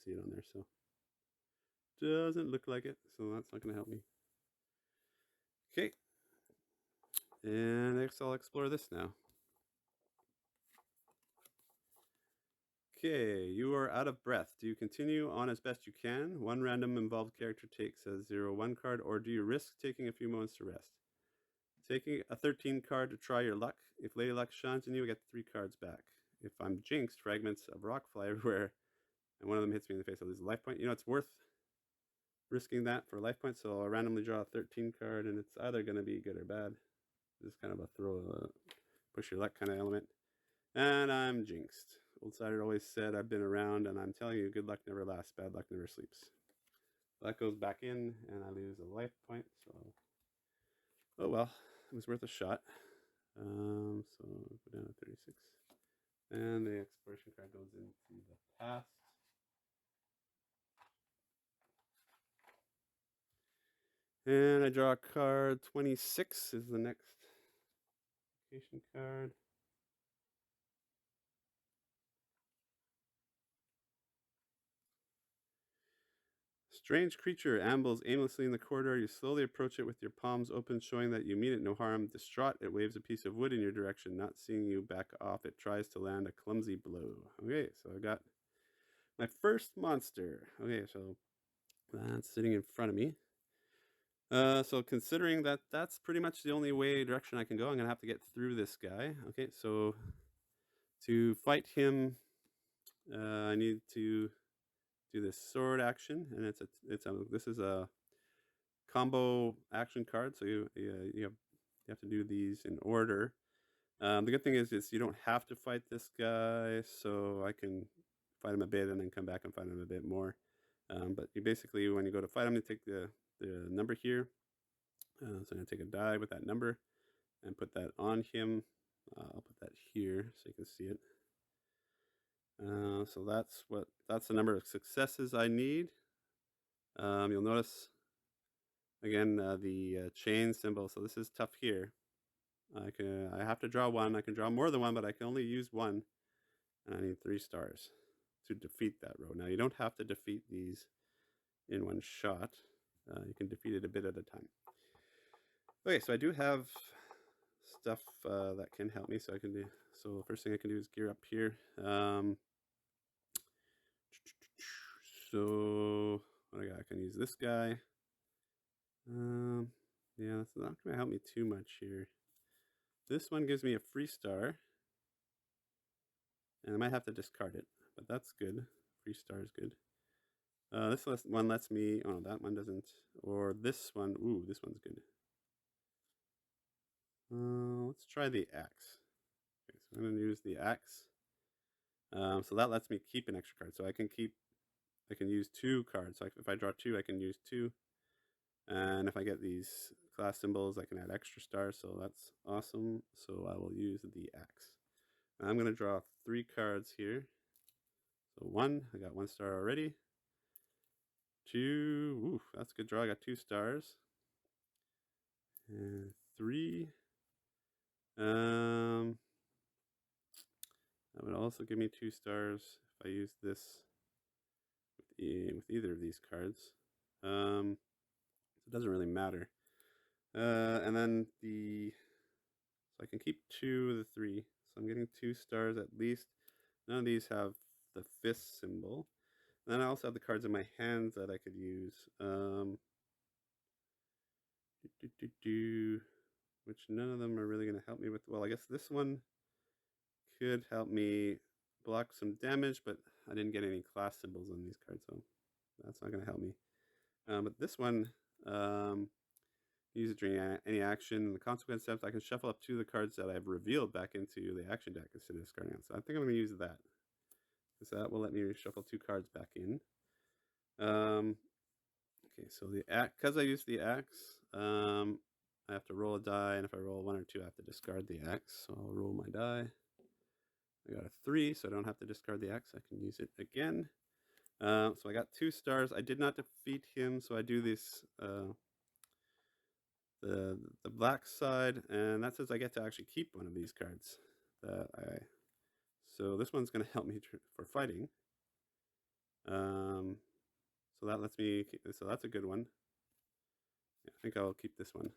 A: see it on there, so doesn't look like it. So that's not going to help me. Okay, and next I'll explore this now. Okay, you are out of breath. Do you continue on as best you can? One random involved character takes a 0/1 card, or do you risk taking a few moments to rest? Taking a 13 card to try your luck. If Lady Luck shines on you, I get 3 cards back. If I'm jinxed, fragments of rock fly everywhere, and one of them hits me in the face, I lose a life point. You know, it's worth risking that for a life point, so I'll randomly draw a 13 card, and it's either going to be good or bad. Just kind of a push your luck kind of element. And I'm jinxed. Old Cider always said I've been around, and I'm telling you, good luck never lasts, bad luck never sleeps. That goes back in, and I lose a life point, so oh well, it was worth a shot. So go down to 36. And the exploration card goes into the past. And I draw a card. 26 is the next location card. Strange creature ambles aimlessly in the corridor. You slowly approach it with your palms open, showing that you mean it no harm. Distraught, it waves a piece of wood in your direction. Not seeing you back off, it tries to land a clumsy blow. Okay, so I got my first monster. Okay, so that's sitting in front of me. So considering that that's pretty much the only direction I can go, I'm gonna have to get through this guy. Okay, so to fight him, I need to do this sword action, and this is a combo action card. So you have to do these in order. The good thing is you don't have to fight this guy, so I can fight him a bit and then come back and fight him a bit more. But you basically, when you go to fight him, you take the number here. So I'm going to take a die with that number and put that on him. I'll put that here so you can see it. So that's the number of successes I need. You'll notice again the chain symbol. So this is tough here. I have to draw one. I can draw more than one, but I can only use one, and I need 3 stars to defeat that row. Now you don't have to defeat these in one shot. You can defeat it a bit at a time. Okay, so I do have stuff that can help me. So I can do. So the first thing I can do is gear up here. So what I got? I can use this guy. Yeah, that's not going to help me too much here. This one gives me a free star, and I might have to discard it, but that's good. Free star is good. This one lets me. Oh, that one doesn't. Or this one. Ooh, this one's good. Let's try the axe. Okay, so I'm going to use the axe. So that lets me keep an extra card. So I can use 2 cards. So if I draw 2, I can use 2. And if I get these class symbols, I can add extra stars. So that's awesome. So I will use the axe. I'm going to draw 3 cards here. So 1, I got 1 star already. 2, ooh, that's a good draw. I got 2 stars. And 3. That would also give me 2 stars if I use this with either of these cards. So it doesn't really matter. And then so I can keep 2 of the 3. So I'm getting 2 stars at least. None of these have the fist symbol. And then I also have the cards in my hands that I could use. Which none of them are really going to help me with. Well, I guess this one could help me block some damage, but I didn't get any class symbols on these cards, so that's not going to help me. But this one, use it during any action. The consequence steps, I can shuffle up 2 of the cards that I've revealed back into the action deck instead of discarding them. So I think I'm going to use that, because that will let me shuffle 2 cards back in. Okay, so the axe, because I used the axe, I have to roll a die, and if I roll 1 or 2, I have to discard the axe. So I'll roll my die. I got a 3, so I don't have to discard the axe. I can use it again. So I got 2 stars. I did not defeat him, so I do this the black side, and that says I get to actually keep one of these cards. So this one's going to help me for fighting. So that lets me. So that's a good one. Yeah, I think I'll keep this one.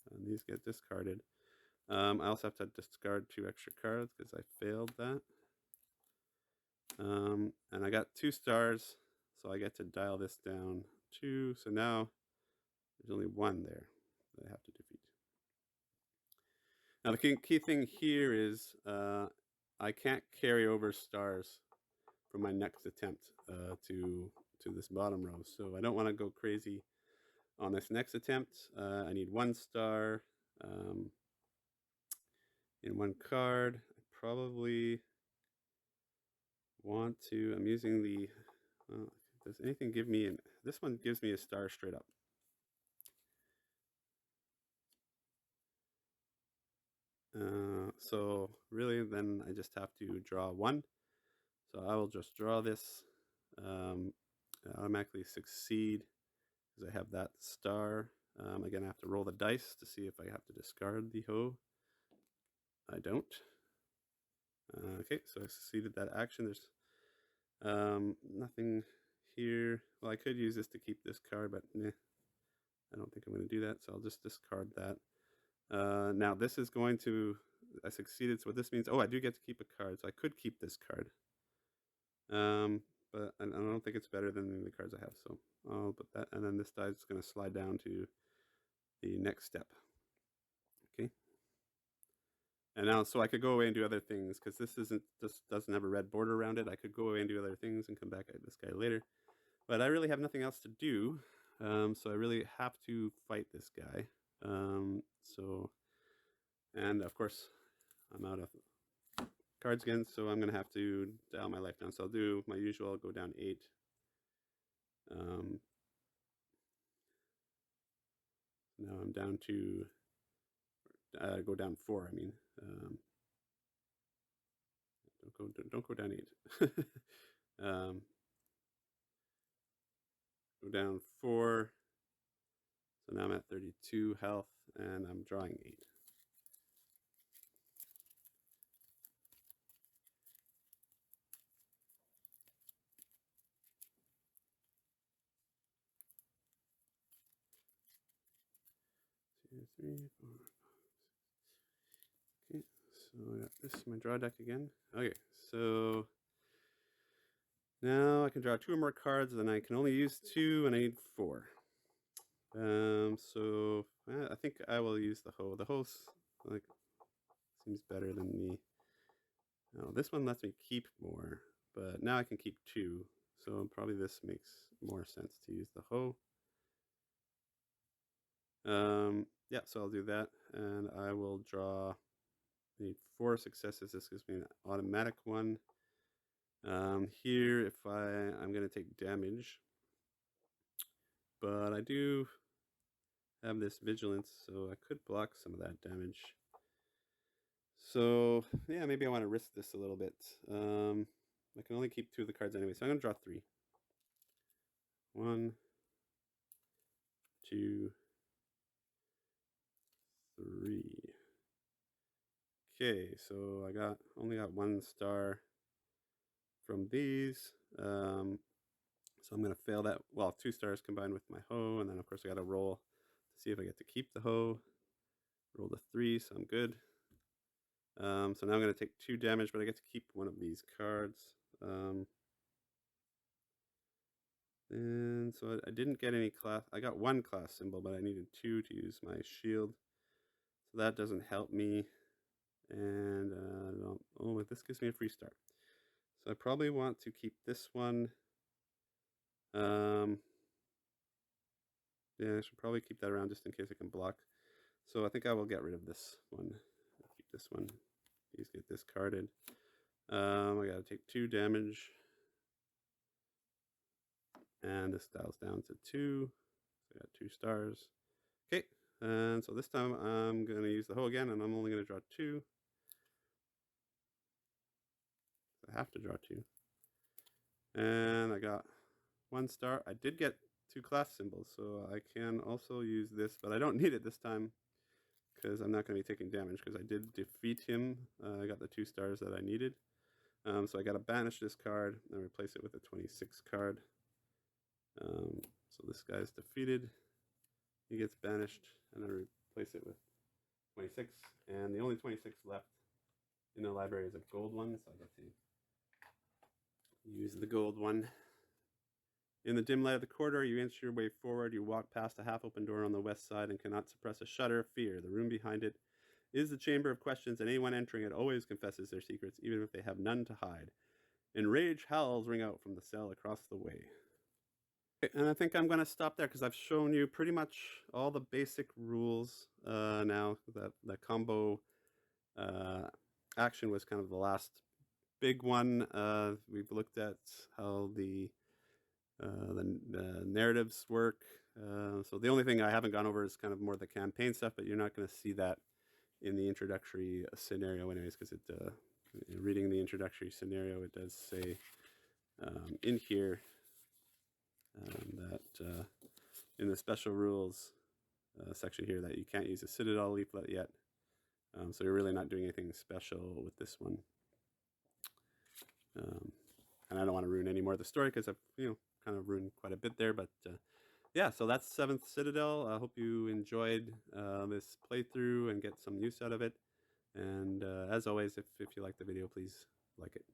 A: And these get discarded. I also have to discard 2 extra cards because I failed that. And I got 2 stars, so I get to dial this down 2. So now there's only 1 there that I have to defeat. Now the key thing here is I can't carry over stars from my next attempt to this bottom row. So I don't want to go crazy on this next attempt. I need 1 star in 1 card. I probably want to. I'm using the. Does anything give me an? This one gives me a star straight up. So really, then I just have to draw 1. So I will just draw this. I automatically succeed because I have that star. Again, I have to roll the dice to see if I have to discard the hoe. I don't. Okay, so I succeeded that action. There's nothing here. Well, I could use this to keep this card, but I don't think I'm going to do that. So I'll just discard that. Now this is going to. I succeeded. So what this means? Oh, I do get to keep a card. So I could keep this card. But I don't think it's better than the cards I have. So I'll put that, and then this die is going to slide down to the next step. Okay. And now, so I could go away and do other things because this doesn't have a red border around it. I could go away and do other things and come back at this guy later. But I really have nothing else to do. So I really have to fight this guy. And of course, I'm out of cards again, so I'm going to have to dial my life down. So I'll do my usual, I'll go down 8. Now I'm down to, go down 4, I mean. Don't go down 8. Go down 4. So now I'm at 32 health, and I'm drawing 8. Two, 3, 4. Okay, so I got this is my draw deck again. Okay, so now I can draw 2 or more cards, and then I can only use 2, and I need 4. So I think I will use the hoe. The hoe like seems better than the. Oh, this one lets me keep more, but now I can keep 2. So probably this makes more sense to use the hoe. Yeah, so I'll do that, and I will draw. I need 4 successes. This gives me an automatic one. Here, if I'm going to take damage, but I do have this vigilance, so I could block some of that damage. So yeah, maybe I want to risk this a little bit. I can only keep 2 of the cards anyway, so I'm going to draw 3. 1, 2, 3. Okay, so I only got 1 star from these. So I'm going to fail that. Well, 2 stars combined with my hoe, and then of course I got to roll to see if I get to keep the hoe. Rolled a 3, so I'm good. So now I'm going to take 2 damage, but I get to keep one of these cards. And so I didn't get any class. I got 1 class symbol, but I needed 2 to use my shield. So that doesn't help me. And oh, this gives me a free start. So I probably want to keep this one. Yeah, I should probably keep that around just in case I can block. So I think I will get rid of this one. I'll keep this one. These get discarded. I gotta take 2 damage. And this dials down to 2. So I got 2 stars. Okay, and so this time I'm going to use the hoe again, and I'm only going to draw 2. I have to draw 2. And I got 1 star. I did get 2 class symbols, so I can also use this, but I don't need it this time because I'm not going to be taking damage because I did defeat him. I got the 2 stars that I needed. So I got to banish this card and replace it with a 26 card. So this guy's defeated. He gets banished, and I replace it with 26. And the only 26 left in the library is a gold one, so I get to use the gold one. In the dim light of the corridor, you inch your way forward. You walk past a half-open door on the west side and cannot suppress a shudder of fear. The room behind it is the chamber of questions, and anyone entering it always confesses their secrets, even if they have none to hide. Enraged howls ring out from the cell across the way. Okay, and I think I'm going to stop there because I've shown you pretty much all the basic rules now. That combo action was kind of the last big one. We've looked at how the narratives work. So the only thing I haven't gone over is kind of more the campaign stuff, but you're not going to see that in the introductory scenario anyways, because reading the introductory scenario, it does say in here that in the special rules section here that you can't use a Citadel leaflet yet. So you're really not doing anything special with this one. And I don't want to ruin any more of the story because I've kind of ruined quite a bit there. But yeah, so that's 7th Citadel. I hope you enjoyed this playthrough and get some use out of it. And as always, if you like the video, please like it.